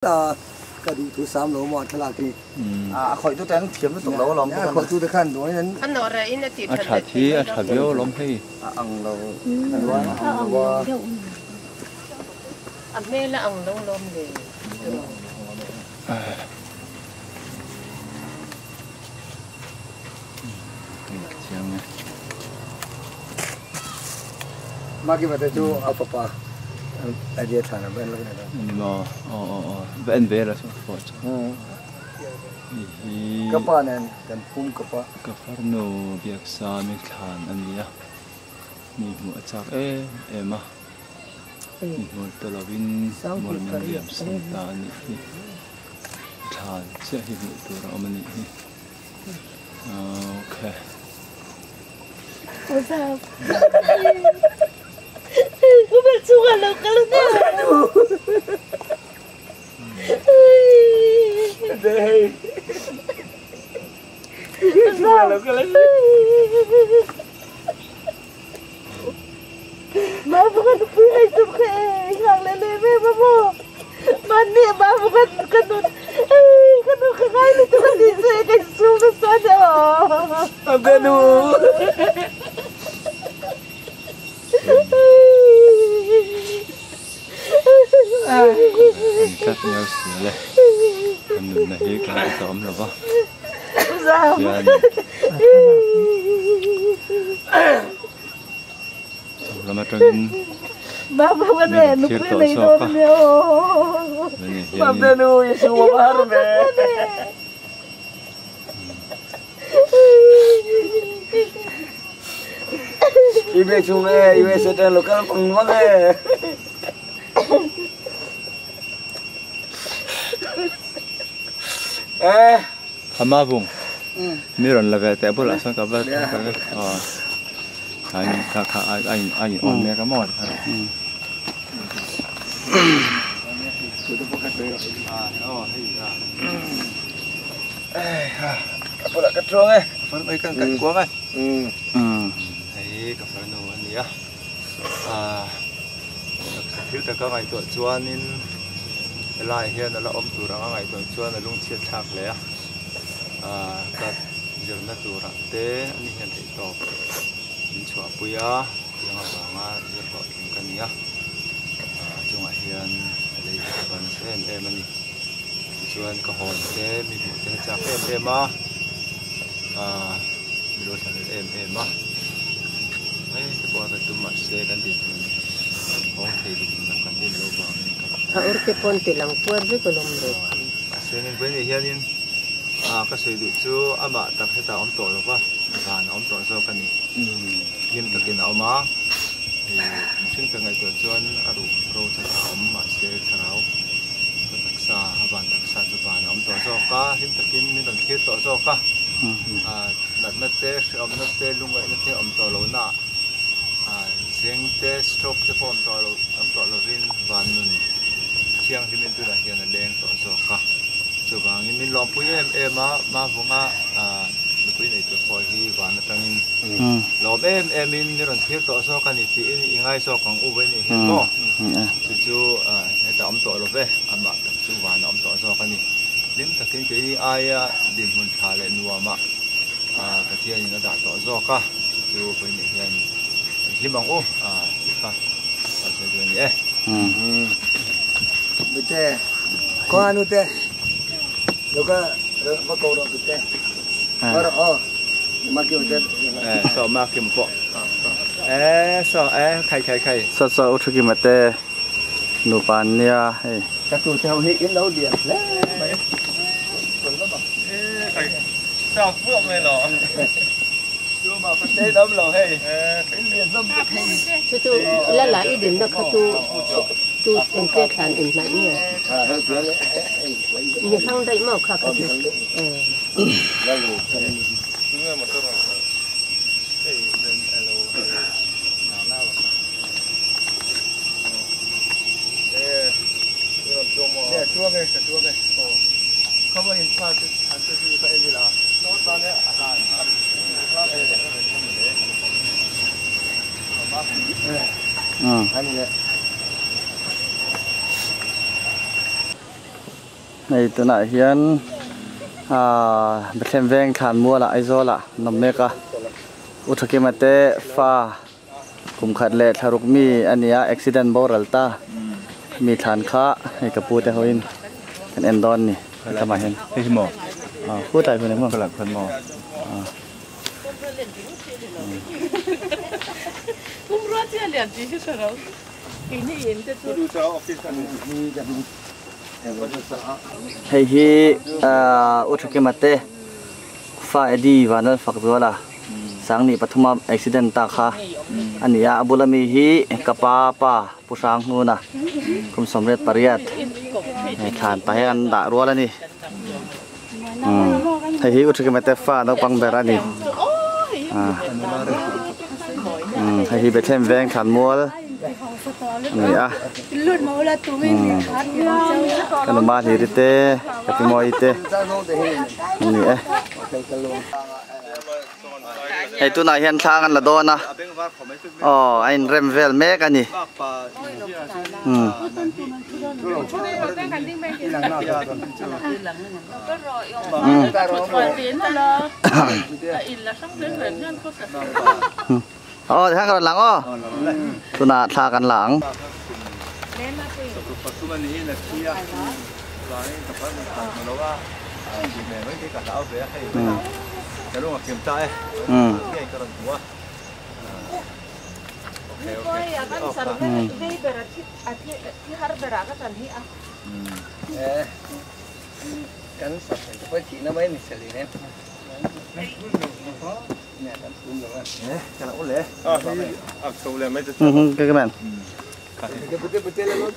cái đi thu sám lỗ mọt là cái khỏi tôi tên kiếm nó tụng lỗ lắm khỏi tôi được khăn đối nên anh nói là nó tìm thật thì thật béo lắm hay ăn lỗ anh mê là ăn lông lông để mà cái vật chú ở papa ở địa thằng bên lúc này đó bên về là sao vậy cái pa này cần phun cái pa cái phát nô việc xa mình thàn anh nhỉ mình mua chắc em à mình mua tờ là vin mua mình điểm sinh ta nhỉ thàn sẽ hiện mộtตัวเรามันนี่โอเคỦa sao? Cô biết xuống à lục cái lúc nào? đây Sao? Má bukan pilih suka yang lele mama. Mandi má bukan kanun. Kanun kagai itu kan bisa kayak sudah saja. Abenu cắt nhau xíu lên anh này cái tóm là bao Sao? là mà trong Má bukan ada nuk pilih itu dia. Abenu Yesus baru be ibe sungai ibe sedang lokal pengmuang hama bung miron là về tại bữa lại sang cả bữa anh on nghe cái món bữa lại cắt trống ấy phần mấy căn cảnh quá vậy thấy cà phê nấu anh nhỉ thiếu tất cả ngày tuần chuan nên lại hiện là ôm tủ ra ngày tuần chuan là lung chiết thạc lẽ các giờ nó tủ ra té anh hiện thấy to mình chua bùi á yang apa giờ có những cái nhá chung là hiện đây là phần em anh chuan có hồn té mình một cái chạc em á mình đôi sản em á ấy cái bò cái tôm mặt xe cái gì không thấy được là cái gì lâu vào Urte ponte lang puer với cái lồng được. xe nên bên này hiện cái sợi đuôi chú ama tập hết ta ôm tổ rồi và ôm tổ sau cái này hiện tại cái nào mà thì chúng ta ngày tuần chuan đủ pro cho ôm mà xe tháo đặc sa haban đặc sa cho bạn ôm tổ sau cả hiện tại cái mình đang thiết tổ sau cả đặt nát té ôm nát té lung vậy nát té ôm tổ lâu na riêng té stroke té ôm tổ lâu vin van nun thiang thì mình tu là hiện là đen tổ sau cả cho bạn mình làm bùi em mà vùng bùi này tôi coi thì van nó tăng làm em mình nếu thiết tổ sau cái này thì ngay sau còn u bên này hiện có chú cái tấm tổ lâu về mà tập trung van ôm tổ sau cái này đến tất cả cái ai điểm muốn trả lại nuôi mà cái thiên những cái tổ do cả chú bên này hiện hy vọng ô cả sẽ được nhé bữa tê có ăn tê lúc cái bắt cầu đó bữa tê bắt đầu mà kêu tê sao mà kiếm bộ sao khay sao otru kim mate nu pan nia các tụi theo hệ đến đâu điện đấy sao phượng này lọ chú mà phân tế đâm lò hay liền đâm Tu là lại đến đó tu em kia khán em lại nhỉ. Nhiều thằng đấy mà khác cái gì. đúng rồi một câu hỏi cái bên alo nào chua cái không có hình phạt hắn sẽ gì phải gì là nó toàn đấy anh này này tụi này hiến bật thêm ven khăn mua là ai do là nằm mê cả u thắc em tê pha cùng khát lệ thà rục mi anh ấy accident bao rալ ta mi thàn khá hay cặp bụi tê hoin anh em đón nè cái mà hiến cái mỏ phút tại phần này mà cái là phần mỏ cũng rất là liền chỉ cho nó cái này em sẽดูเจ้าออฟฟิศกัน hay hi u thắc em tê pha đi và nó phật rồi là sáng ni pathuma accident ta kha anh ấy abulami hi kapa pa pusang nu na kum somret pariat than pa han da ro la ni hay hi u thắc em tê pha nó pang bera ni hay hi be thêm ven khan mualนี่อ่ะขนมมาทีเต้กับพี่มอยเต้นี่เอ๊ะไอ้ตัวไหนเห็นทางกันละโดนนะอ๋อไอ้เรมเวลเมกันนี่อ๋อทางกันหลังอ๋อตัวน่ะทางกันหลังปัจจุบันนี้นะที่ร้านกับร้านมันเราว่าดีแม่ไม่ได้กระเอาไปให้จะลงกับเข็มใจนี่กระหัวโอเคโอเคที่ฮาร์เบราก็สันที่อ่ะ cắn sọt với chị nó mới mình xử lý đấy nè cắn xuống rồi cái là ổn lẽ sâu lên mấy cái bạn cái bữa lên luôn